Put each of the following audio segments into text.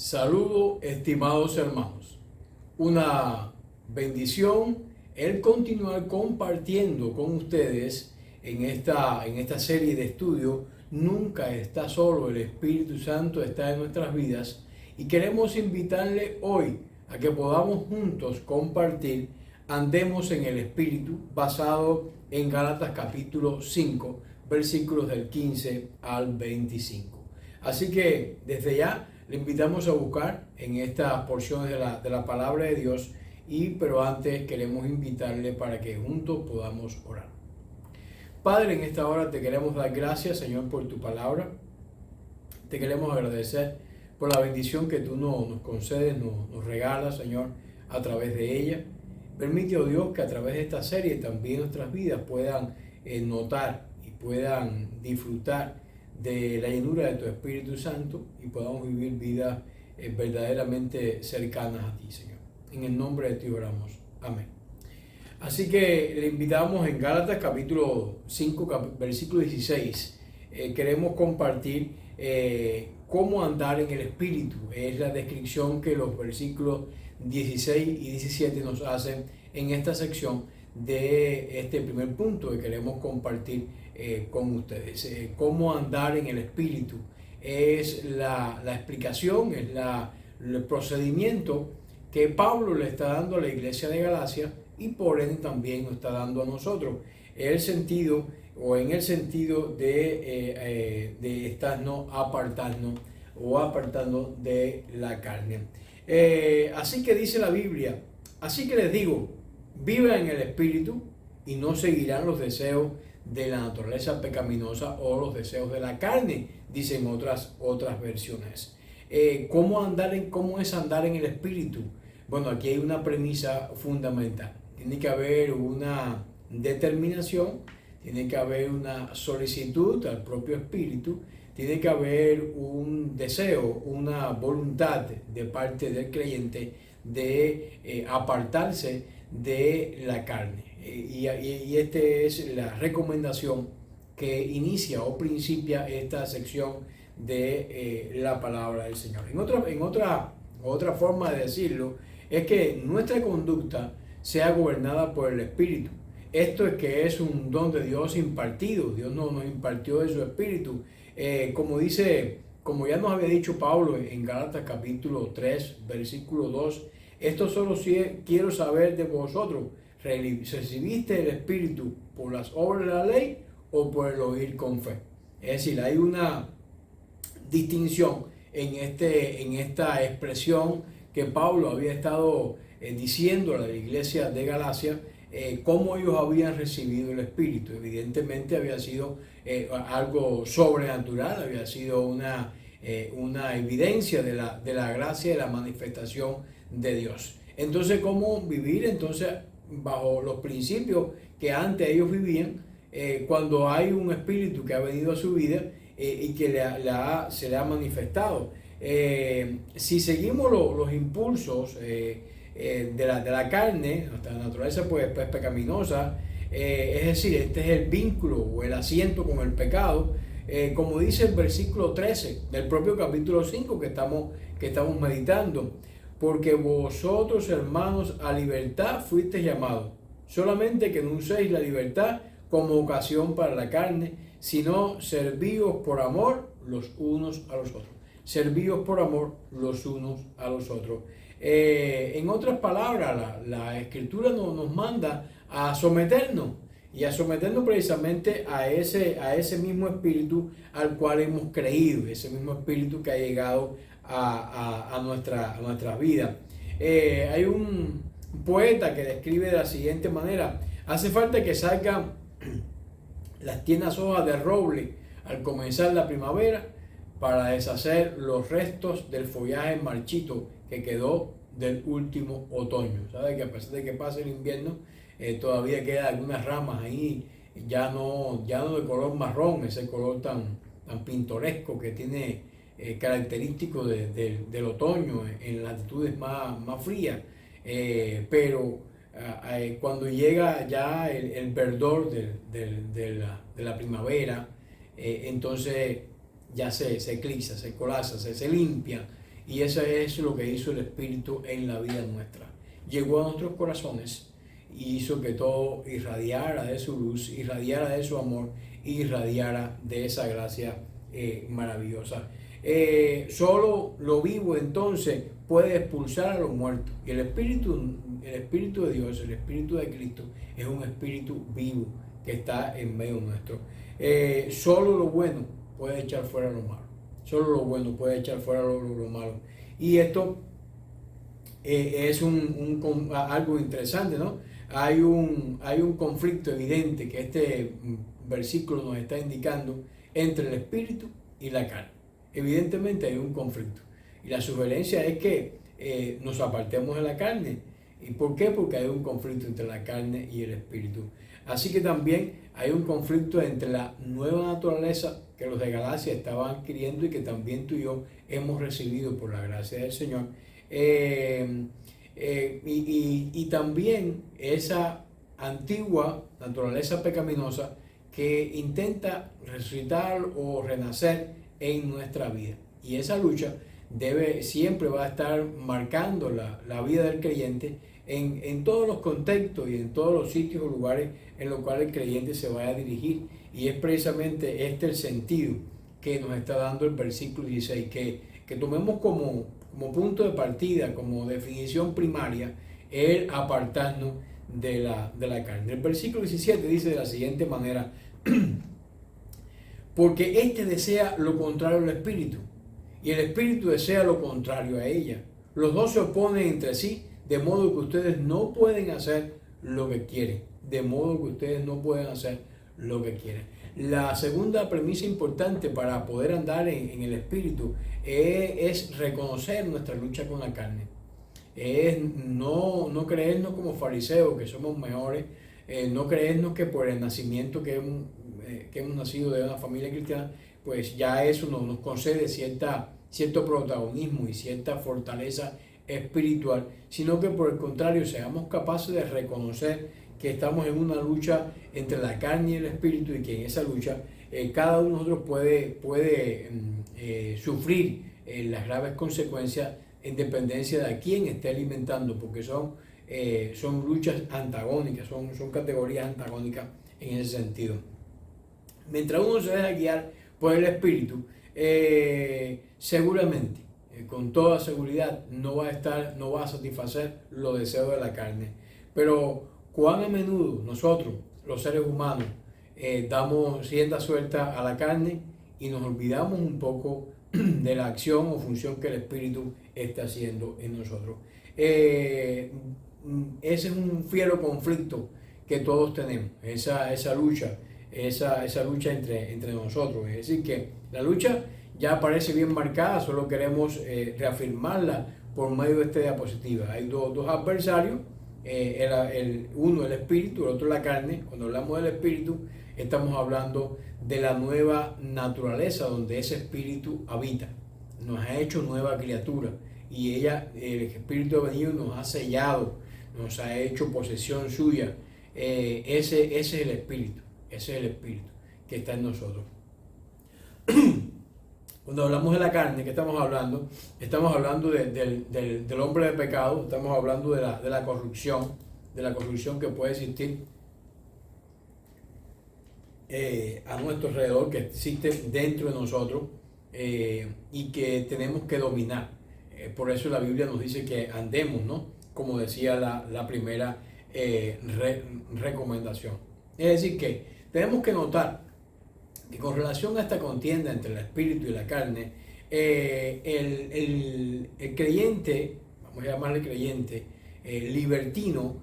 Saludo, estimados hermanos. Una bendición el continuar compartiendo con ustedes en esta serie de estudio. Nunca está solo, el Espíritu Santo está en nuestras vidas y queremos invitarle hoy a que podamos juntos compartir Andemos en el Espíritu, basado en Gálatas capítulo 5, versículos del 15 al 25. Así que desde ya le invitamos a buscar en estas porciones de la palabra de Dios, pero antes queremos invitarle para que juntos podamos orar. Padre, en esta hora te queremos dar gracias, Señor, por tu palabra. Te queremos agradecer por la bendición que tú nos concedes, nos regalas, Señor, a través de ella. Permite, oh Dios, que a través de esta serie también nuestras vidas puedan notar y puedan disfrutar de la llenura de tu Espíritu Santo y podamos vivir vidas verdaderamente cercanas a ti, Señor. En el nombre de ti oramos. Amén. Así que le invitamos en Gálatas capítulo 5, versículo 16. Queremos compartir cómo andar en el Espíritu. Es la descripción que los versículos 16 y 17 nos hacen en esta sección de este primer punto que queremos compartir con ustedes. Cómo andar en el Espíritu es la explicación, es el procedimiento que Pablo le está dando a la iglesia de Galacia y por ende también nos está dando a nosotros en el sentido de estarnos apartando de la carne. Así que dice la Biblia, así que les digo, vivan en el Espíritu y no seguirán los deseos de la naturaleza pecaminosa o los deseos de la carne, dicen otras versiones. ¿Cómo es andar en el Espíritu? Bueno, aquí hay una premisa fundamental. Tiene que haber una determinación, tiene que haber una solicitud al propio Espíritu, tiene que haber un deseo, una voluntad de parte del creyente de apartarse de la carne. Y esta es la recomendación que inicia o principia esta sección de la palabra del Señor. En otra forma de decirlo es que nuestra conducta sea gobernada por el Espíritu. Esto es que es un don de Dios impartido. Dios nos impartió de su Espíritu. Como ya nos había dicho Pablo en Gálatas capítulo 3, versículo 2, esto solo quiero saber de vosotros. ¿Recibiste el Espíritu por las obras de la ley o por el oír con fe? Es decir, hay una distinción en esta expresión que Pablo había estado diciendo a la iglesia de Galacia, cómo ellos habían recibido el Espíritu. Evidentemente había sido algo sobrenatural, había sido una evidencia de la gracia y de la manifestación de Dios. Entonces, ¿cómo vivir entonces bajo los principios que antes ellos vivían cuando hay un Espíritu que ha venido a su vida y que se le ha manifestado? Si seguimos los impulsos de la carne, nuestra naturaleza pues pecaminosa, es decir, este es el vínculo o el asiento con el pecado, como dice el versículo 13 del propio capítulo 5 que estamos meditando, porque vosotros, hermanos, a libertad fuisteis llamados, solamente que no uséis la libertad como ocasión para la carne, sino servíos por amor los unos a los otros. Servíos por amor los unos a los otros. En otras palabras, la Escritura nos manda a someternos y a someternos precisamente a ese mismo Espíritu al cual hemos creído, ese mismo Espíritu que ha llegado a nuestra vida. Hay un poeta que describe de la siguiente manera: hace falta que salgan las tiernas hojas de roble al comenzar la primavera para deshacer los restos del follaje marchito que quedó del último otoño. ¿Sabe? Que a pesar de que pase el invierno, todavía quedan algunas ramas ahí, ya no de color marrón, ese color tan pintoresco que tiene característico del otoño en latitudes más frías. Pero cuando llega ya el verdor de la primavera, entonces ya se eclipsa, se colapsa, se limpia Y eso es lo que hizo el Espíritu en la vida nuestra. Llegó a nuestros corazones y hizo que todo irradiara de su luz, irradiara de su amor, irradiara de esa gracia maravillosa. Solo lo vivo entonces puede expulsar a los muertos. Y el Espíritu de Dios, el Espíritu de Cristo, es un Espíritu vivo que está en medio nuestro. Solo lo bueno puede echar fuera lo malo. Solo lo bueno puede echar fuera lo malo. Y esto es algo interesante, ¿no? Hay un conflicto evidente que este versículo nos está indicando entre el espíritu y la carne. Evidentemente hay un conflicto. Y la sugerencia es que nos apartemos de la carne. ¿Y por qué? Porque hay un conflicto entre la carne y el espíritu. Así que también hay un conflicto entre la nueva naturaleza que los de Galacia estaban adquiriendo y que también tú y yo hemos recibido por la gracia del Señor. Y también esa antigua naturaleza pecaminosa que intenta resucitar o renacer en nuestra vida. Y esa lucha siempre va a estar marcando la vida del creyente en todos los contextos y en todos los sitios o lugares en los cuales el creyente se vaya a dirigir. Y es precisamente este el sentido que nos está dando el versículo 16, que tomemos como punto de partida, como definición primaria, el apartarnos de la carne. El versículo 17 dice de la siguiente manera: porque éste desea lo contrario al espíritu, y el espíritu desea lo contrario a ella. Los dos se oponen entre sí, de modo que ustedes no pueden hacer lo que quieren. De modo que ustedes no pueden hacer lo que quieren. La segunda premisa importante para poder andar en el espíritu es reconocer nuestra lucha con la carne. Es no creernos como fariseos, que somos mejores, no creernos que por el nacimiento que hemos nacido de una familia cristiana, pues ya eso nos concede cierto protagonismo y cierta fortaleza espiritual, sino que por el contrario seamos capaces de reconocer que estamos en una lucha entre la carne y el espíritu, y que en esa lucha cada uno de nosotros puede sufrir las graves consecuencias en dependencia de a quién esté alimentando, porque son luchas antagónicas, son categorías antagónicas en ese sentido. Mientras uno se deja guiar por el espíritu, seguramente, con toda seguridad, no va a satisfacer los deseos de la carne. Pero cuán a menudo nosotros, los seres humanos, damos rienda suelta a la carne y nos olvidamos un poco de la acción o función que el Espíritu está haciendo en nosotros. Ese es un fiero conflicto que todos tenemos, esa lucha entre nosotros. Es decir, que la lucha ya parece bien marcada, solo queremos reafirmarla por medio de esta diapositiva. Hay dos adversarios. Uno el espíritu, el otro la carne. Cuando hablamos del espíritu, estamos hablando de la nueva naturaleza donde ese espíritu habita. Nos ha hecho nueva criatura y el espíritu ha venido y nos ha sellado, nos ha hecho posesión suya. Ese es el espíritu que está en nosotros. Cuando hablamos de la carne, ¿qué estamos hablando? Estamos hablando del hombre de pecado, estamos hablando de la corrupción que puede existir a nuestro alrededor, que existe dentro de nosotros y que tenemos que dominar. Por eso la Biblia nos dice que andemos, ¿no? Como decía la primera recomendación. Es decir, que tenemos que notar que con relación a esta contienda entre el espíritu y la carne, el creyente, vamos a llamarle creyente, libertino,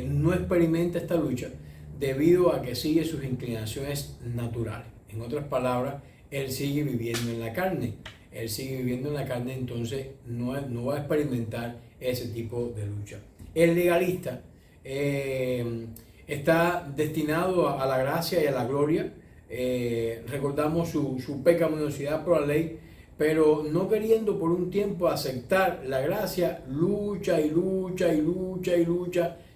no experimenta esta lucha debido a que sigue sus inclinaciones naturales. En otras palabras, él sigue viviendo en la carne. Entonces no va a experimentar ese tipo de lucha. El legalista está destinado a la gracia y a la gloria. Recordamos su pecaminosidad por la ley, pero no queriendo por un tiempo aceptar la gracia, lucha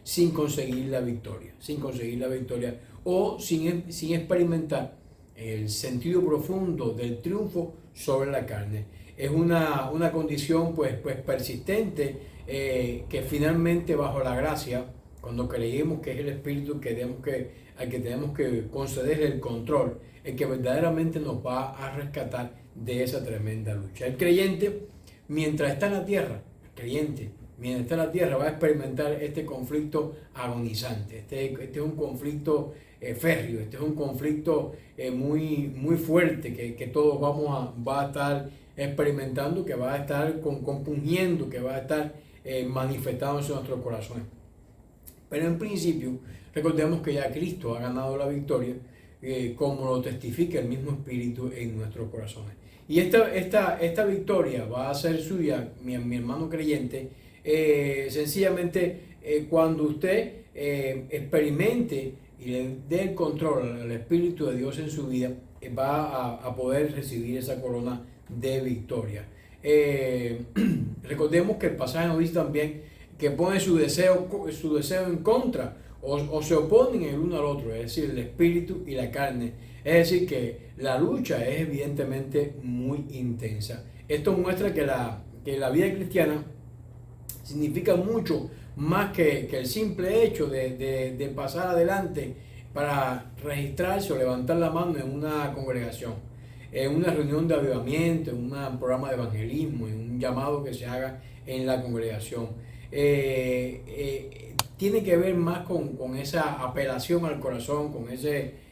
sin conseguir la victoria, o sin experimentar el sentido profundo del triunfo sobre la carne. es una condición pues persistente, que finalmente bajo la gracia, cuando creemos que es el Espíritu al que tenemos que conceder el control, el que verdaderamente nos va a rescatar de esa tremenda lucha. El creyente, mientras está en la tierra, mientras está en la tierra, va a experimentar este conflicto agonizante. Este es un conflicto férreo, este es un conflicto muy fuerte que todos va a estar experimentando, que va a estar compungiendo, que va a estar manifestándose en nuestros corazones. Pero en principio, recordemos que ya Cristo ha ganado la victoria, como lo testifica el mismo Espíritu en nuestros corazones. Y esta victoria va a ser suya, mi hermano creyente, sencillamente cuando usted experimente y le dé el control al Espíritu de Dios en su vida, va a poder recibir esa corona de victoria. Recordemos que el pasaje nos dice también que pone su deseo en contra, o se oponen el uno al otro, es decir, el espíritu y la carne. Es decir, que la lucha es evidentemente muy intensa. Esto muestra que la vida cristiana significa mucho más que el simple hecho de pasar adelante para registrarse o levantar la mano en una congregación, en una reunión de avivamiento, en un programa de evangelismo, en un llamado que se haga en la congregación. Tiene que ver más con esa apelación al corazón, con ese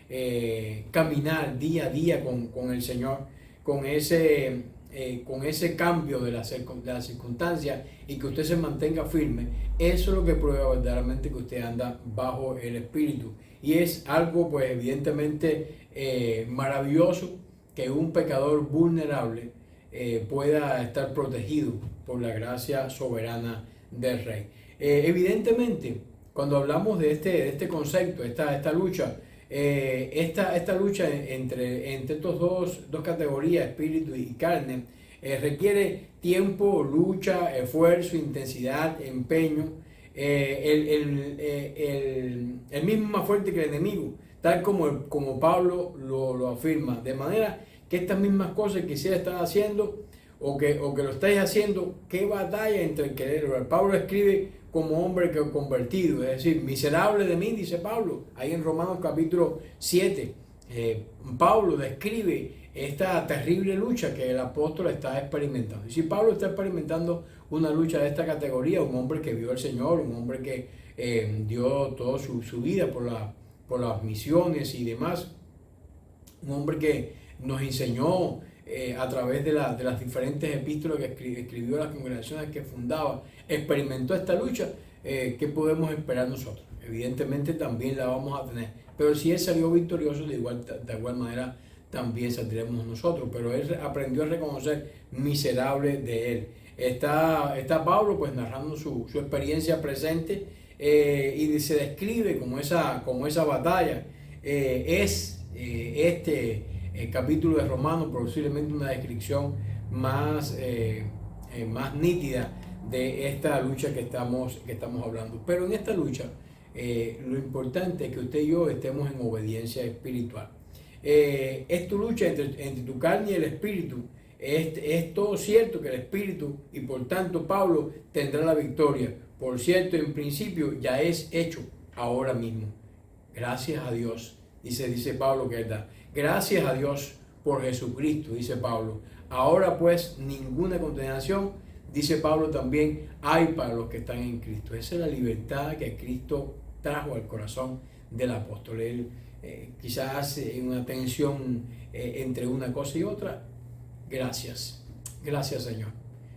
caminar día a día con el Señor, con ese cambio de la circunstancia, y que usted se mantenga firme. Eso es lo que prueba verdaderamente que usted anda bajo el Espíritu. Y es algo pues evidentemente maravilloso que un pecador vulnerable pueda estar protegido por la gracia soberana del Rey. Evidentemente, cuando hablamos de este concepto, esta lucha, esta lucha entre estos dos categorías, espíritu y carne, requiere tiempo, lucha, esfuerzo, intensidad, empeño. El mismo es más fuerte que el enemigo, tal como Pablo lo afirma, de manera que estas mismas cosas que quisiera estar haciendo o que lo estáis haciendo, qué batalla entre el querer. Pablo escribe como hombre que convertido, es decir, miserable de mí, dice Pablo, ahí en Romanos capítulo 7. Pablo describe esta terrible lucha que el apóstol está experimentando. Y si Pablo está experimentando una lucha de esta categoría, un hombre que vio al Señor, un hombre que dio toda su vida por las misiones y demás, un hombre que nos enseñó a través de las diferentes epístolas que escribió a las congregaciones que fundaba, experimentó esta lucha, ¿qué podemos esperar nosotros? Evidentemente también la vamos a tener, pero si él salió victorioso, de igual manera también saldremos nosotros. Pero él aprendió a reconocer miserable de él. Está Pablo pues narrando su experiencia presente, y se describe como esa batalla. El capítulo de Romanos posiblemente una descripción más nítida de esta lucha que estamos hablando. Pero en esta lucha lo importante es que usted y yo estemos en obediencia espiritual. Es tu lucha entre tu carne y el espíritu. Es todo cierto que el espíritu, y por tanto Pablo tendrá la victoria. Por cierto, en principio ya es hecho ahora mismo. Gracias a Dios, dice Pablo, que está. Gracias a Dios por Jesucristo, dice Pablo. Ahora pues ninguna condenación, dice Pablo también, hay para los que están en Cristo. Esa es la libertad que Cristo trajo al corazón del apóstol. Él quizás en una tensión entre una cosa y otra. Gracias Señor.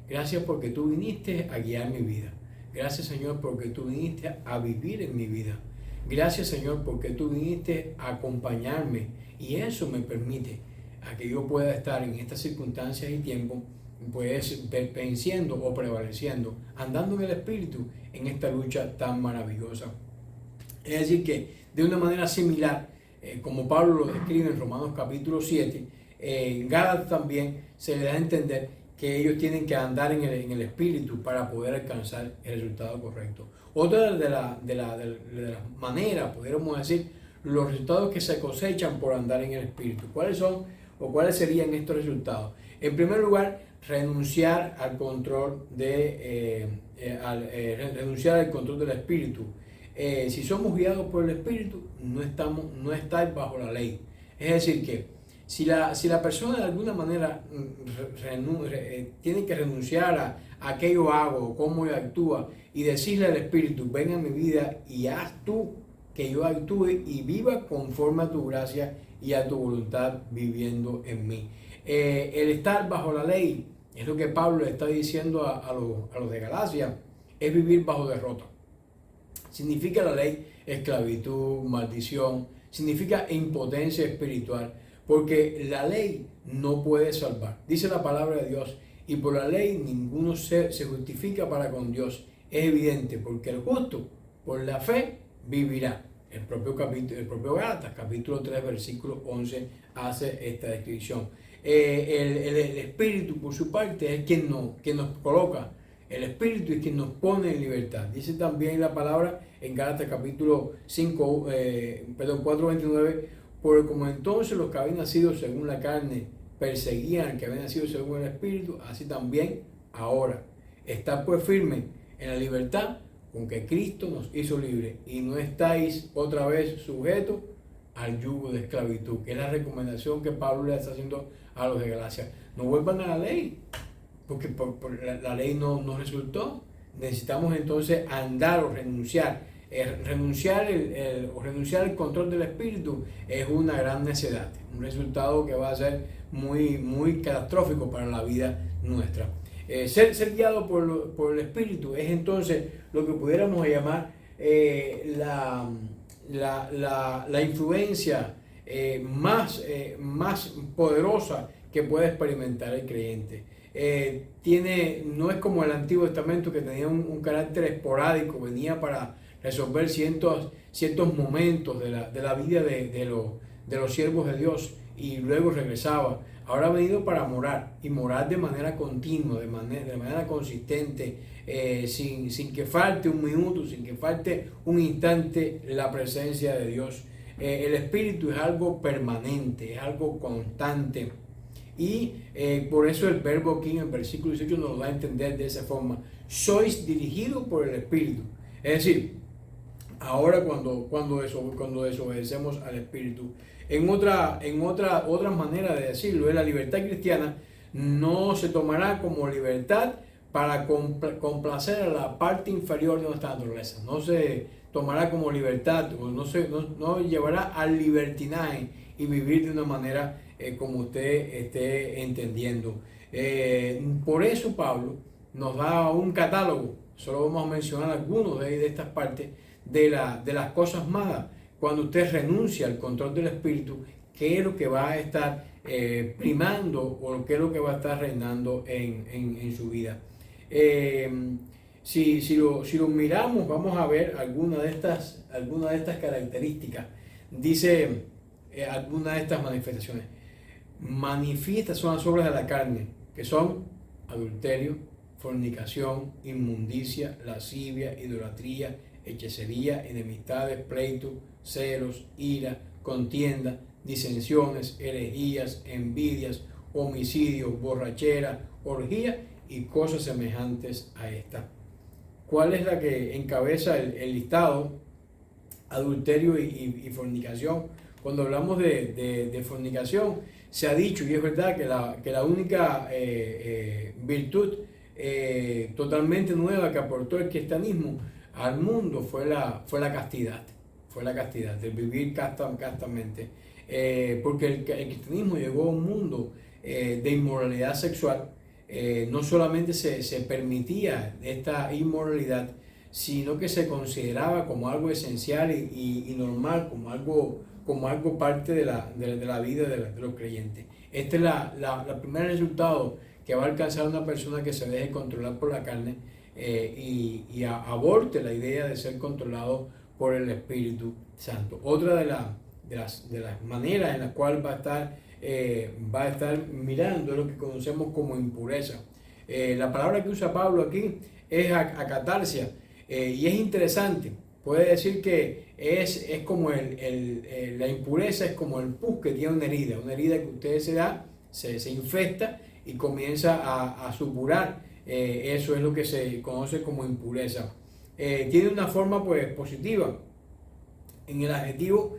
Gracias porque tú viniste a guiar mi vida. Gracias Señor porque tú viniste a vivir en mi vida. Gracias Señor porque tú viniste a acompañarme, y eso me permite a que yo pueda estar en estas circunstancias y tiempos, pues venciendo o prevaleciendo, andando en el Espíritu en esta lucha tan maravillosa. Es decir que de una manera similar, como Pablo lo describe en Romanos capítulo 7, en Gálatas también se le da a entender que ellos tienen que andar en el Espíritu para poder alcanzar el resultado correcto. Otra de las maneras, podríamos decir, los resultados que se cosechan por andar en el Espíritu. ¿Cuáles son o cuáles serían estos resultados? En primer lugar, renunciar al control renunciar al control del espíritu. Si somos guiados por el espíritu, no estáis bajo la ley. Es decir que si la persona de alguna manera tiene que renunciar a qué yo hago, cómo yo actúa, y decirle al espíritu, ven a mi vida y haz tú que yo actúe y viva conforme a tu gracia y a tu voluntad viviendo en mí. El estar bajo la ley, es lo que Pablo le está diciendo a los de Galacia, es vivir bajo derrota. Significa la ley esclavitud, maldición, significa impotencia espiritual, porque la ley no puede salvar. Dice la palabra de Dios, y por la ley ninguno se justifica para con Dios. Es evidente, porque el justo por la fe vivirá. El propio Gálatas, capítulo 3, versículo 11, hace esta descripción. El Espíritu, por su parte, es quien nos coloca. El Espíritu es quien nos pone en libertad. Dice también la palabra en Gálatas capítulo 4, 29, porque como entonces los que habían nacido según la carne perseguían al que había nacido según el Espíritu, así también ahora. Está pues firme en la libertad con que Cristo nos hizo libres, y no estáis otra vez sujetos al yugo de esclavitud, que es la recomendación que Pablo le está haciendo a los de Galacia. No vuelvan a la ley, porque la ley no resultó. Necesitamos entonces andar o renunciar. Renunciar al control del espíritu es una gran necedad, un resultado que va a ser muy, muy catastrófico para la vida nuestra. Ser guiado por el espíritu es entonces lo que pudiéramos llamar la influencia más poderosa que puede experimentar el creyente. No es como el Antiguo Testamento, que tenía un carácter esporádico, venía para resolver ciertos momentos de la vida de los siervos de Dios y luego regresaba. Ahora ha venido para morar, y morar de manera continua, de manera consistente, sin que falte un minuto, sin que falte un instante la presencia de Dios. El Espíritu es algo permanente, es algo constante. Y por eso el verbo aquí en el versículo 18 nos lo da a entender de esa forma: sois dirigidos por el Espíritu. Es decir, ahora cuando desobedecemos al Espíritu. Otra manera de decirlo es: la libertad cristiana no se tomará como libertad para complacer a la parte inferior de nuestra naturaleza. No se tomará como libertad, o no llevará al libertinaje y vivir de una manera como usted esté entendiendo. Por eso Pablo nos da un catálogo. Solo vamos a mencionar algunos de estas partes de las cosas malas. Cuando usted renuncia al control del espíritu, ¿qué es lo que va a estar primando, o qué es lo que va a estar reinando en su vida? Si lo miramos, vamos a ver alguna de estas características. Dice algunas de estas manifestaciones. Manifiestas son las obras de la carne, que son adulterio, fornicación, inmundicia, lascivia, idolatría, hechicería, enemistades, pleitos, celos, ira, contienda, disensiones, herejías, envidias, homicidios, borrachera, orgía y cosas semejantes a esta. ¿Cuál es la que encabeza el listado? Adulterio y fornicación. Cuando hablamos de fornicación, se ha dicho, y es verdad, que la única virtud totalmente nueva que aportó el cristianismo al mundo fue la castidad. Fue la castidad, el vivir castamente. Porque el cristianismo llegó a un mundo de inmoralidad sexual. No solamente se permitía esta inmoralidad, sino que se consideraba como algo esencial y normal, como algo parte de la vida de los creyentes. Este es el primer resultado que va a alcanzar una persona que se deje controlar por la carne y aborte la idea de ser controlado por el Espíritu Santo. Otra de las maneras en las cuales va a estar mirando es lo que conocemos como impureza. La palabra que usa Pablo aquí es acatarsia, y es interesante. Puede decir que es como la impureza es como el pus que tiene una herida que usted se infesta, y comienza a supurar. Eso es lo que se conoce como impureza. Tiene una forma pues positiva. En el adjetivo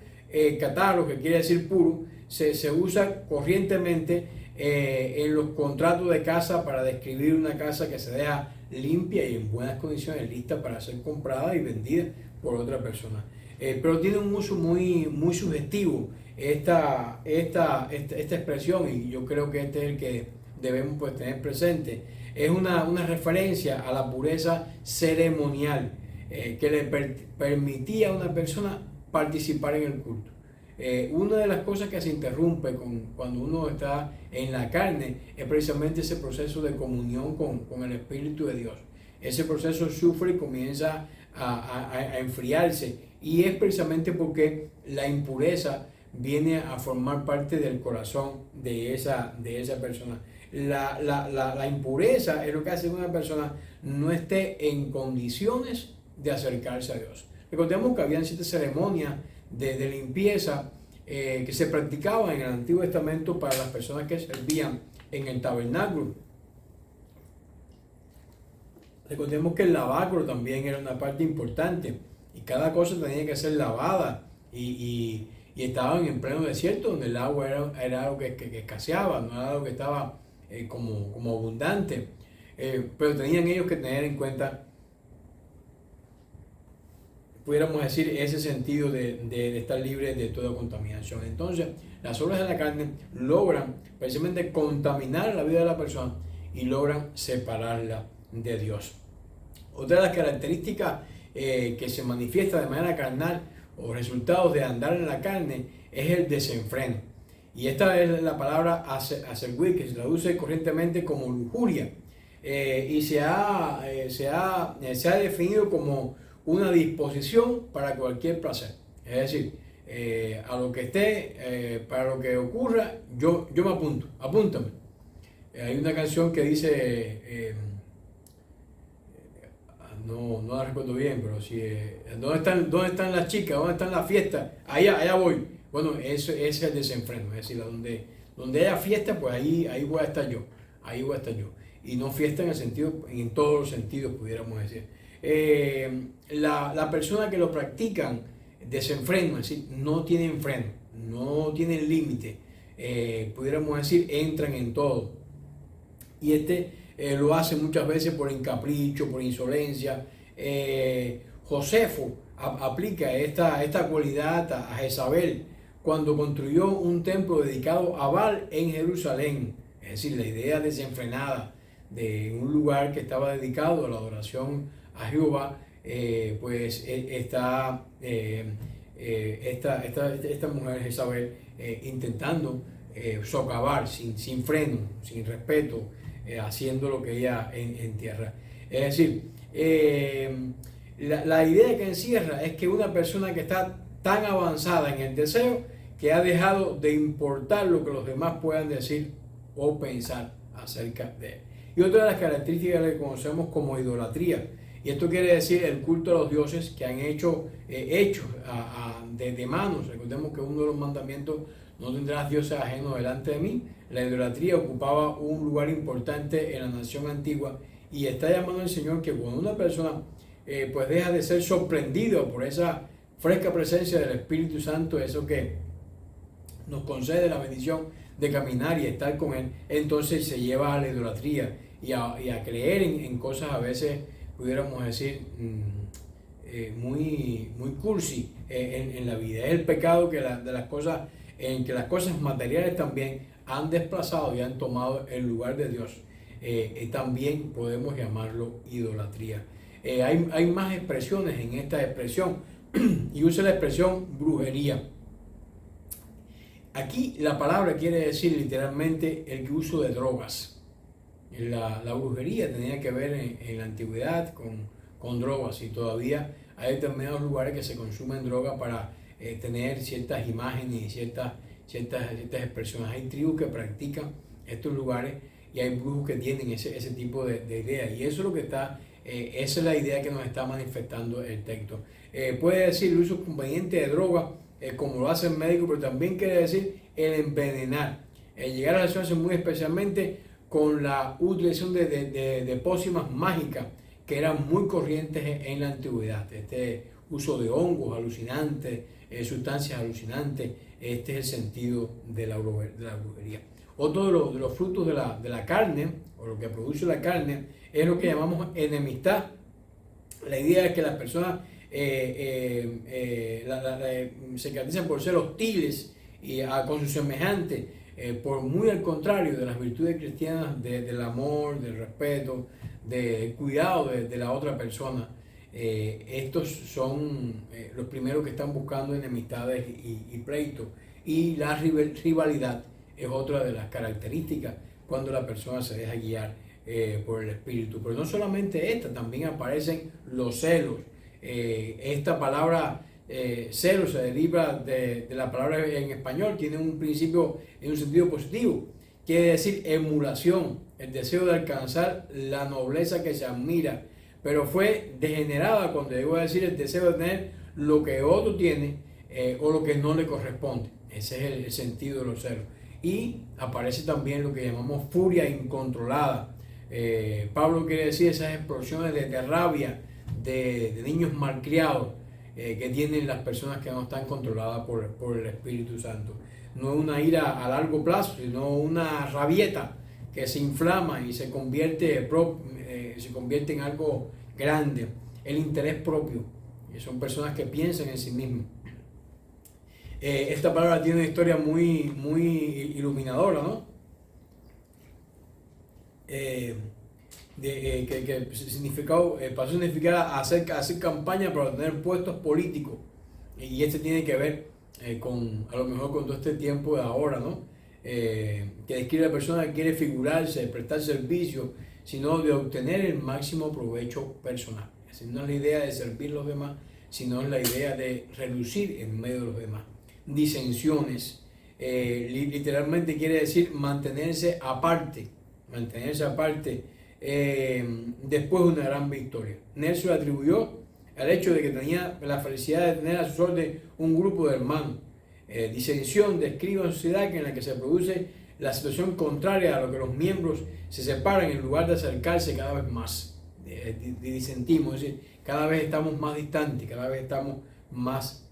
catálogo, que quiere decir puro, se usa corrientemente en los contratos de casa para describir una casa que se deja limpia y en buenas condiciones, lista para ser comprada y vendida por otra persona. Pero tiene un uso muy sugestivo esta expresión, y yo creo que este es el que debemos pues tener presente. Es una referencia a la pureza ceremonial que le permitía a una persona participar en el culto. Una de las cosas que se interrumpe cuando uno está en la carne es precisamente ese proceso de comunión con el Espíritu de Dios. Ese proceso sufre y comienza a enfriarse, y es precisamente porque la impureza viene a formar parte del corazón de esa persona. La impureza es lo que hace que una persona no esté en condiciones de acercarse a Dios. Recordemos que habían 7 ceremonias de limpieza que se practicaban en el Antiguo Testamento para las personas que servían en el tabernáculo. Recordemos que el lavacro también era una parte importante, y cada cosa tenía que ser lavada, y estaban en pleno desierto donde el agua era algo que escaseaba, no era algo que estaba como abundante, pero tenían ellos que tener en cuenta, pudiéramos decir, ese sentido de estar libre de toda contaminación. Entonces, las obras de la carne logran precisamente contaminar la vida de la persona y logran separarla de Dios. Otra de las características que se manifiesta de manera carnal o resultados de andar en la carne es el desenfreno. Y esta es la palabra aserguir, que se traduce corrientemente como lujuria, y se ha definido como una disposición para cualquier placer. Es decir, a lo que esté, para lo que ocurra, yo me apunto, apúntame. Hay una canción que dice, no la recuerdo bien, pero si, ¿dónde están las chicas? ¿Dónde están las fiestas? Allá voy. Bueno, ese es el desenfreno. Es decir, donde haya fiesta, pues ahí voy a estar yo. Ahí voy a estar yo. Y no fiesta en todos los sentidos, pudiéramos decir. La persona que lo practican desenfreno, es decir, no tienen freno, no tienen límite, pudiéramos decir, entran en todo. Y lo hace muchas veces por encapricho, por insolencia. Josefo aplica esta cualidad a Jezabel cuando construyó un templo dedicado a Baal en Jerusalén. Es decir, la idea desenfrenada de un lugar que estaba dedicado a la adoración a Jehová, pues esta mujer Jezabel intentando socavar sin freno, sin respeto, haciendo lo que ella en tierra. Es decir, la idea que encierra es que una persona que está tan avanzada en el deseo que ha dejado de importar lo que los demás puedan decir o pensar acerca de él. Y otra de las características que conocemos como idolatría, y esto quiere decir el culto a los dioses que han hecho hechos de manos. Recordemos que uno de los mandamientos: no tendrás dioses ajenos delante de mí. La idolatría ocupaba un lugar importante en la nación antigua, y está llamando el Señor que cuando una persona pues deja de ser sorprendido por esa fresca presencia del Espíritu Santo, eso que nos concede la bendición de caminar y estar con Él, entonces se lleva a la idolatría y a creer en cosas a veces, pudiéramos decir, muy cursi en la vida. Es el pecado que que las cosas materiales también han desplazado y han tomado el lugar de Dios. También podemos llamarlo idolatría. Hay más expresiones en esta expresión y usa la expresión brujería. Aquí la palabra quiere decir literalmente el uso de drogas. La brujería tenía que ver en la antigüedad con drogas, y todavía hay determinados lugares que se consumen drogas para tener ciertas imágenes y ciertas expresiones. Hay tribus que practican estos lugares y hay brujos que tienen ese tipo de ideas, y eso es lo que esa es la idea que nos está manifestando el texto. Puede decir el uso conveniente de drogas, como lo hace el médico, pero también quiere decir el envenenar, el llegar a relacionarse muy especialmente con la utilización de pócimas mágicas que eran muy corrientes en la antigüedad. Este uso de hongos alucinantes, sustancias alucinantes, este es el sentido de la brujería. Otro de los frutos de la carne, o lo que produce la carne, es lo que llamamos enemistad. La idea es que las personas se caracterizan por ser hostiles con sus semejantes, por muy al contrario de las virtudes cristianas del amor, del respeto, del cuidado de la otra persona. Estos son los primeros que están buscando enemistades y pleitos. Y la rivalidad es otra de las características cuando la persona se deja guiar por el espíritu. Pero no solamente esta, también aparecen los celos. Esta palabra celo se deriva de la palabra en español, tiene un principio en un sentido positivo. Quiere decir emulación, el deseo de alcanzar la nobleza que se admira, pero fue degenerada cuando llegó a decir el deseo de tener lo que otro tiene o lo que no le corresponde. Ese es el sentido de los celos. Y aparece también lo que llamamos furia incontrolada. Pablo quiere decir esas explosiones de rabia de niños malcriados que tienen las personas que no están controladas por el Espíritu Santo. No es una ira a largo plazo, sino una rabieta que se inflama y se convierte en algo grande. El interés propio, que son personas que piensan en sí mismas. Esta palabra tiene una historia muy iluminadora, ¿no? Que pasó a significar hacer campaña para obtener puestos políticos. Y este tiene que ver a lo mejor con todo este tiempo de ahora, ¿no? Que describe a la persona que quiere figurarse, prestar servicio, sino de obtener el máximo provecho personal. Así no es la idea de servir a los demás, sino es la idea de relucir en medio de los demás. Disensiones, literalmente quiere decir mantenerse aparte, después de una gran victoria. Nelson atribuyó al hecho de que tenía la felicidad de tener a su orden un grupo de hermanos. Disensión describe una sociedad en la que se produce la situación contraria a lo que los miembros se separan en lugar de acercarse cada vez más. Disentimos, es decir, cada vez estamos más distantes, cada vez estamos más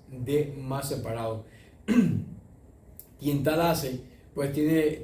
separados. Quien tal hace, pues tiene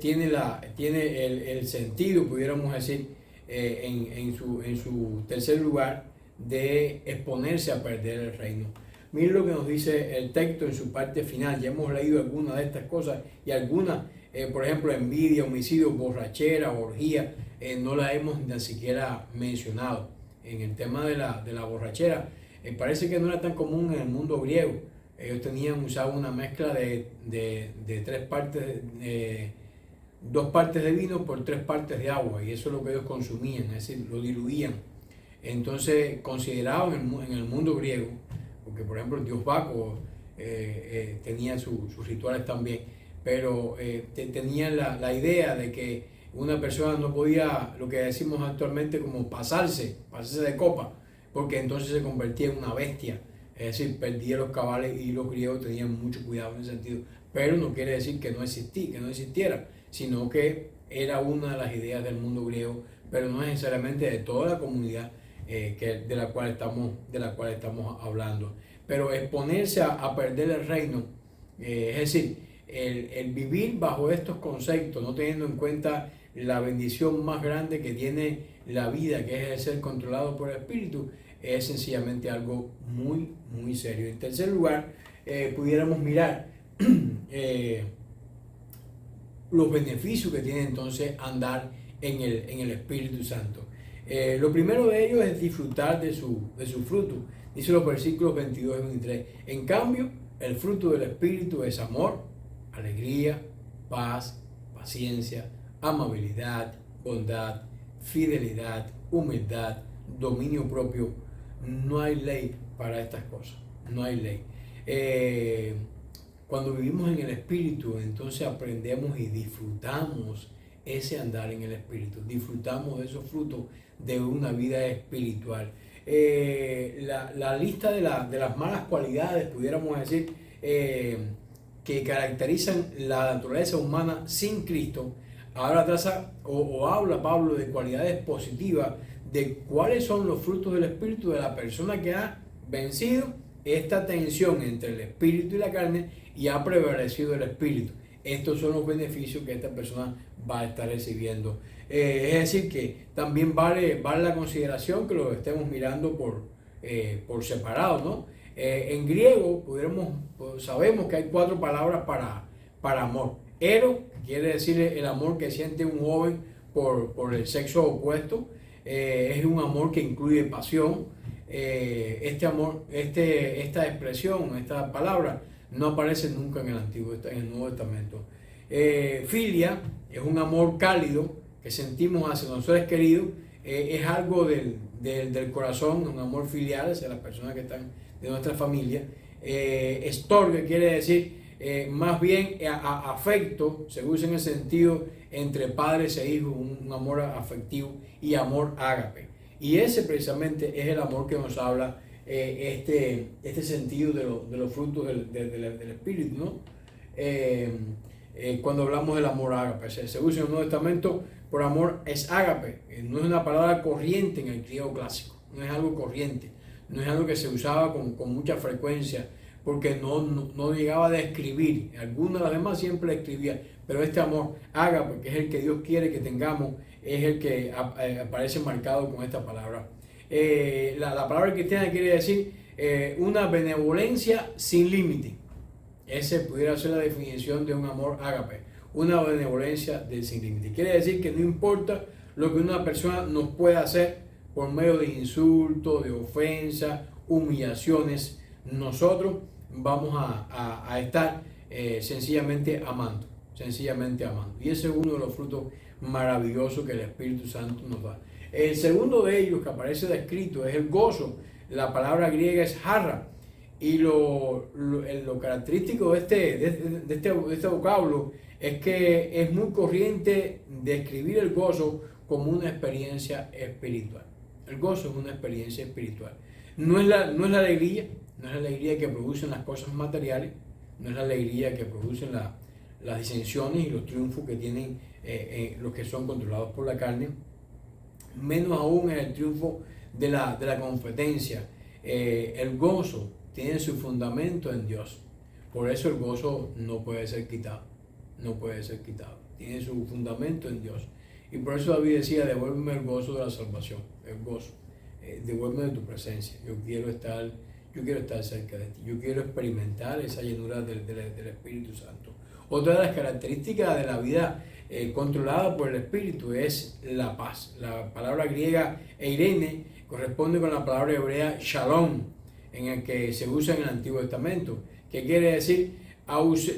el sentido, pudiéramos decir, en su tercer lugar, de exponerse a perder el reino. Miren lo que nos dice el texto en su parte final. Ya hemos leído algunas de estas cosas y algunas, por ejemplo, envidia, homicidio, borrachera, orgía, no la hemos ni siquiera mencionado. En el tema de la borrachera, parece que no era tan común en el mundo griego. Ellos usaban una mezcla de 2 partes de vino por 3 partes de agua, y eso es lo que ellos consumían, es decir, lo diluían. Entonces consideraban en el mundo griego, porque por ejemplo el dios Baco tenía sus rituales también, pero tenían la idea de que una persona no podía, lo que decimos actualmente, como pasarse de copa, porque entonces se convertía en una bestia. Es decir, perdía los cabales, y los griegos tenían mucho cuidado en ese sentido. Pero no quiere decir que no existiera, sino que era una de las ideas del mundo griego, pero no necesariamente de toda la comunidad de la cual estamos hablando. Pero exponerse a perder el reino, es decir, el vivir bajo estos conceptos, no teniendo en cuenta la bendición más grande que tiene la vida, que es el ser controlado por el Espíritu, es sencillamente algo muy serio. En tercer lugar, pudiéramos mirar los beneficios que tiene entonces andar en el Espíritu Santo. Lo primero de ellos es disfrutar de su fruto. Dice los versículos 22 y 23. En cambio, el fruto del Espíritu es amor, alegría, paz, paciencia, amabilidad, bondad, fidelidad, humildad, dominio propio. No hay ley para estas cosas, no hay ley. Cuando vivimos en el Espíritu, entonces aprendemos y disfrutamos ese andar en el Espíritu, disfrutamos de esos frutos de una vida espiritual. La lista de las malas cualidades, pudiéramos decir, que caracterizan la naturaleza humana sin Cristo, Ahora trata o habla Pablo de cualidades positivas, de cuáles son los frutos del Espíritu de la persona que ha vencido esta tensión entre el Espíritu y la carne y ha prevalecido el Espíritu. Estos son los beneficios que esta persona va a estar recibiendo. Es decir, que también vale la consideración que lo estemos mirando por separado, ¿no? En griego sabemos que hay 4 palabras para amor. Eros, que quiere decir el amor que siente un joven por el sexo opuesto. Es un amor que incluye pasión. Este amor, esta expresión, esta palabra no aparece nunca en el Nuevo Testamento. Filia es un amor cálido que sentimos hacia nuestros seres queridos. Es algo del corazón, un amor filial hacia las personas que están de nuestra familia. Storge quiere decir más bien afecto, se usa en el sentido entre padres e hijos, un amor afectivo, y amor ágape. Y ese precisamente es el amor que nos habla este sentido de los frutos del Espíritu, ¿no? Cuando hablamos del amor ágape, se usa en el Nuevo Testamento por amor, es ágape, no es una palabra corriente en el griego clásico, no es algo corriente, no es algo que se usaba con mucha frecuencia, porque no llegaba a describir. Algunas de las demás siempre escribía, pero este amor ágape, que es el que Dios quiere que tengamos, es el que aparece marcado con esta palabra. La palabra cristiana quiere decir una benevolencia sin límite. Ese pudiera ser la definición de un amor ágape, una benevolencia sin límite. Quiere decir que no importa lo que una persona nos pueda hacer por medio de insultos, de ofensas, humillaciones, nosotros vamos a estar sencillamente amando. Y ese es uno de los frutos maravillosos que el Espíritu Santo nos da. El segundo de ellos que aparece descrito es el gozo. La palabra griega es jarra. Y lo característico de este vocablo es que es muy corriente describir el gozo como una experiencia espiritual. El gozo es una experiencia espiritual. No es la alegría, no es la alegría que producen las cosas materiales, no es la alegría que producen las disensiones y los triunfos que tienen los que son controlados por la carne, menos aún es el triunfo de la competencia. El gozo tiene su fundamento en Dios, por eso el gozo no puede ser quitado, tiene su fundamento en Dios. Y por eso David decía: devuélveme el gozo de la salvación, el gozo, devuélveme de tu presencia. Yo quiero estar cerca de ti, yo quiero experimentar esa llenura del Espíritu Santo. Otra de las características de la vida controlada por el Espíritu es la paz. La palabra griega eirene corresponde con la palabra hebrea shalom, en el que se usa en el Antiguo Testamento, que quiere decir,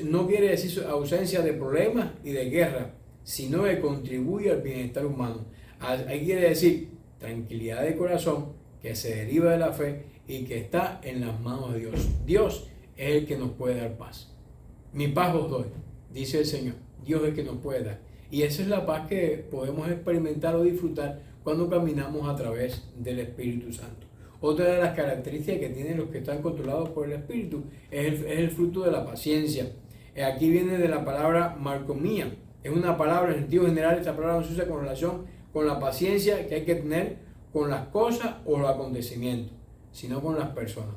no quiere decir ausencia de problemas y de guerra, sino que contribuye al bienestar humano. Ahí quiere decir tranquilidad de corazón que se deriva de la fe y que está en las manos de Dios. Dios es el que nos puede dar paz. Mi paz os doy, dice el Señor. Dios es el que nos puede dar. Y esa es la paz que podemos experimentar o disfrutar cuando caminamos a través del Espíritu Santo. Otra de las características que tienen los que están controlados por el Espíritu es el fruto de la paciencia. Aquí viene de la palabra marcomía. Es una palabra, en sentido general, esta palabra no se usa con relación con la paciencia que hay que tener con las cosas o los acontecimientos, sino con las personas.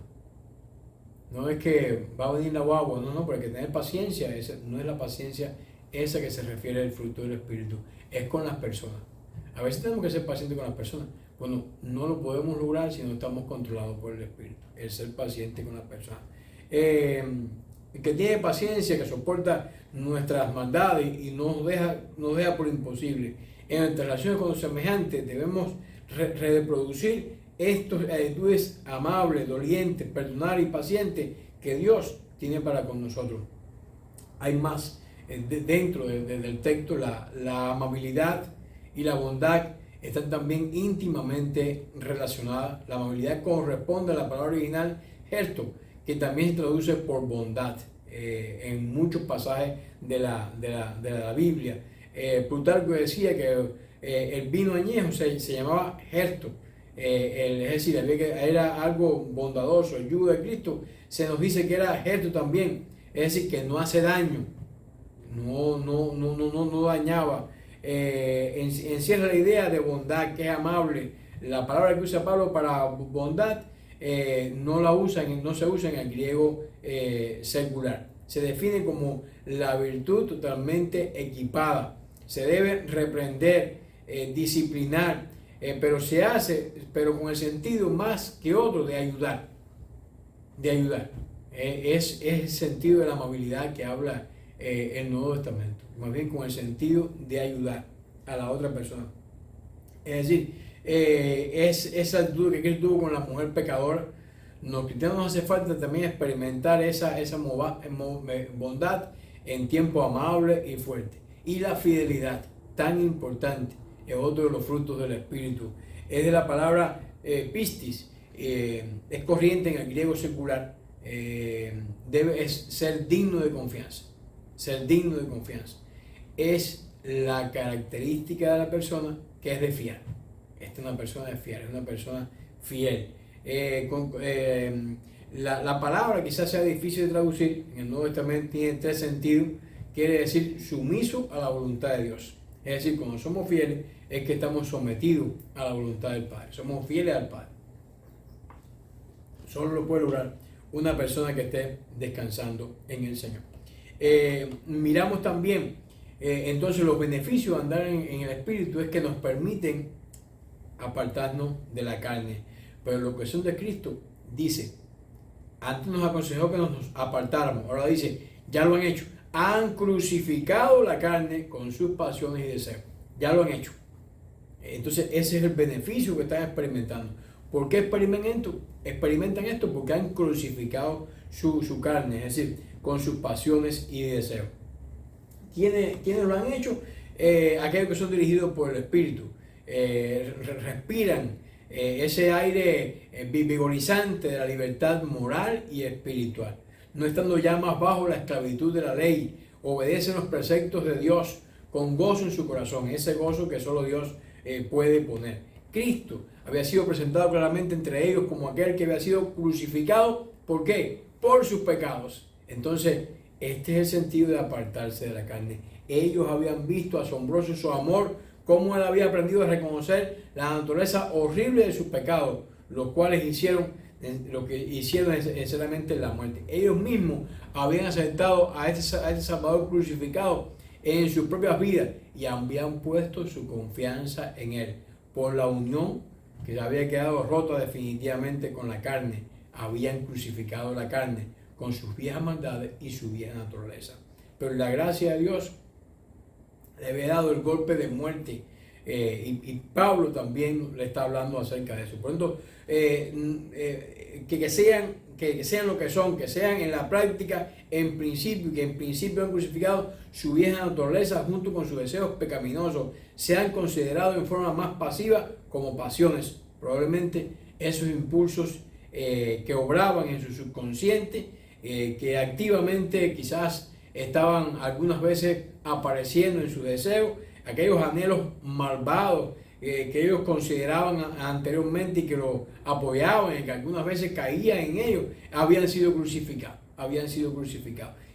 No es que va a venir la guagua, no, pero hay que tener paciencia. No es la paciencia esa que se refiere al fruto del Espíritu, es con las personas. A veces tenemos que ser pacientes con las personas. Bueno, no lo podemos lograr si no estamos controlados por el Espíritu, el ser paciente con las personas. El que tiene paciencia, que soporta nuestras maldades y nos deja por imposible. En nuestras relaciones con los semejantes debemos reproducir estas actitudes amables, dolientes, perdonar y pacientes que Dios tiene para con nosotros. Hay más dentro del texto. La amabilidad y la bondad están también íntimamente relacionadas. La amabilidad corresponde a la palabra original gesto, que también se traduce por bondad en muchos pasajes de la Biblia. Plutarco decía que el vino añejo se llamaba gesto, es decir, era algo bondadoso. El yugo de Cristo se nos dice que era gesto también, es decir, que no hace daño, no dañaba. encierra la idea de bondad, que es amable. La palabra que usa Pablo para bondad no se usa en el griego secular. Se define como la virtud totalmente equipada. Se debe reprender, disciplinar, pero se hace, pero con el sentido más que otro de ayudar. De ayudar. Es el sentido de la amabilidad que habla el Nuevo Testamento. Más bien con el sentido de ayudar a la otra persona. Es decir, es esa actitud que Cristo tuvo con la mujer pecadora. Los cristianos nos hace falta también experimentar esa bondad en tiempo amable y fuerte. Y la fidelidad, tan importante, es otro de los frutos del Espíritu. Es de la palabra pistis, es corriente en el griego secular. Debe ser digno de confianza. Ser digno de confianza. Es la característica de la persona que es de fiar. Esta es una persona de fiar, es una persona fiel. La palabra quizás sea difícil de traducir, en el Nuevo Testamento tiene tres sentidos, quiere decir sumiso a la voluntad de Dios. Es decir, cuando somos fieles es que estamos sometidos a la voluntad del Padre, somos fieles al Padre. Solo lo puede lograr una persona que esté descansando en el Señor. Miramos también, entonces los beneficios de andar en el Espíritu es que nos permiten apartarnos de la carne. Pero la cuestión de Cristo dice, antes nos aconsejó que nos apartáramos, ahora dice, ya lo han hecho, han crucificado la carne con sus pasiones y deseos, ya lo han hecho. Entonces ese es el beneficio que están experimentando. ¿Por qué experimentan esto? Porque han crucificado su carne, es decir, con sus pasiones y deseos. ¿Quiénes lo han hecho? Aquellos que son dirigidos por el Espíritu, respiran ese aire vigorizante de la libertad moral y espiritual, no estando ya más bajo la esclavitud de la ley, obedecen los preceptos de Dios con gozo en su corazón, ese gozo que solo Dios puede poner. Cristo había sido presentado claramente entre ellos como aquel que había sido crucificado. ¿Por qué? Por sus pecados. Entonces, este es el sentido de apartarse de la carne. Ellos habían visto asombroso su amor, cómo él había aprendido a reconocer la naturaleza horrible de sus pecados, los cuales lo que hicieron necesariamente la muerte. Ellos mismos habían aceptado a este Salvador crucificado en sus propias vidas y habían puesto su confianza en él. Por la unión que había quedado rota definitivamente con la carne, habían crucificado la carne con sus viejas maldades y su vieja naturaleza. Pero la gracia de Dios le había dado el golpe de muerte, y Pablo también le está hablando acerca de eso. Por lo tanto, que sean lo que son, que sean en la práctica, en principio, que en principio han crucificado su vieja naturaleza junto con sus deseos pecaminosos, sean considerados en forma más pasiva como pasiones. Probablemente esos impulsos que obraban en su subconsciente, que activamente quizás estaban algunas veces apareciendo en su deseo, aquellos anhelos malvados que ellos consideraban anteriormente y que lo apoyaban y que algunas veces caían en ellos, habían sido crucificados.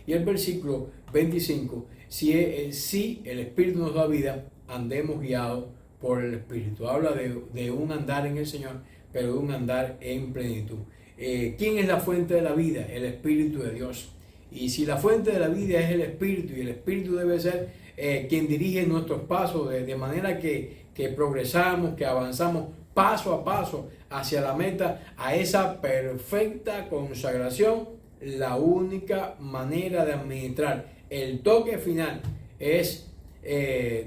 Y el versículo 25, si el Espíritu nos da vida, andemos guiados por el Espíritu. Habla de un andar en el Señor, pero de un andar en plenitud. ¿Quién es la fuente de la vida? El Espíritu de Dios. Y si la fuente de la vida es el Espíritu, y el Espíritu debe ser quien dirige nuestros pasos, de manera que progresamos, que avanzamos paso a paso hacia la meta, a esa perfecta consagración, la única manera de administrar el toque final es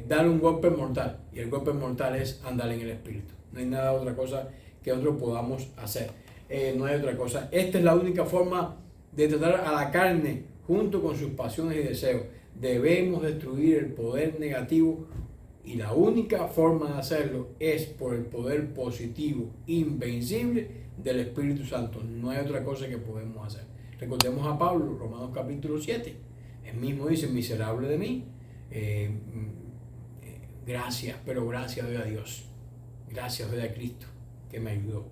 dar un golpe mortal. Y el golpe mortal es andar en el Espíritu. No hay nada otra cosa que nosotros podamos hacer. No hay otra cosa. Esta es la única forma de tratar a la carne junto con sus pasiones y deseos. Debemos destruir el poder negativo y la única forma de hacerlo es por el poder positivo, invencible del Espíritu Santo. No hay otra cosa que podemos hacer. Recordemos a Pablo, Romanos capítulo 7. Él mismo dice, miserable de mí. Gracias, pero gracias doy a Dios. Gracias doy a Cristo que me ayudó.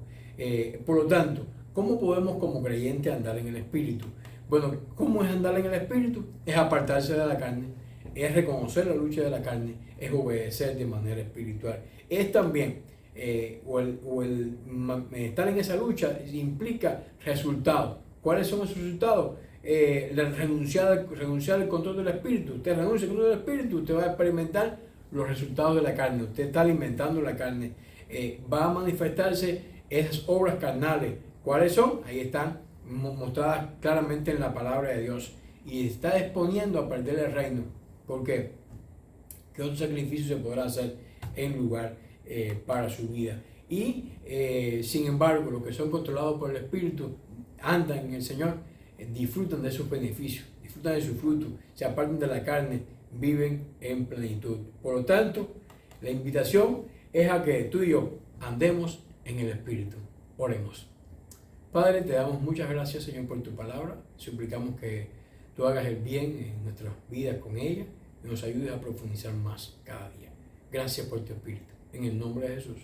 Por lo tanto, ¿cómo podemos como creyentes andar en el Espíritu? Bueno, ¿cómo es andar en el Espíritu? Es apartarse de la carne, es reconocer la lucha de la carne, es obedecer de manera espiritual. Es también, estar en esa lucha implica resultados. ¿Cuáles son esos resultados? Renunciar al control del espíritu. Usted renuncia al control del espíritu, usted va a experimentar los resultados de la carne. Usted está alimentando la carne. Va a manifestarse esas obras carnales. ¿Cuáles son? Ahí están mostradas claramente en la palabra de Dios. Y está exponiendo a perder el reino. ¿Por qué? ¿Qué otro sacrificio se podrá hacer en lugar para su vida? Y sin embargo, los que son controlados por el Espíritu, andan en el Señor, disfrutan de sus beneficios, disfrutan de su fruto, se apartan de la carne, viven en plenitud. Por lo tanto, la invitación es a que tú y yo andemos en el Espíritu. Oremos. Padre, te damos muchas gracias, Señor, por tu palabra. Suplicamos que tú hagas el bien en nuestras vidas con ella y nos ayudes a profundizar más cada día. Gracias por tu Espíritu. En el nombre de Jesús.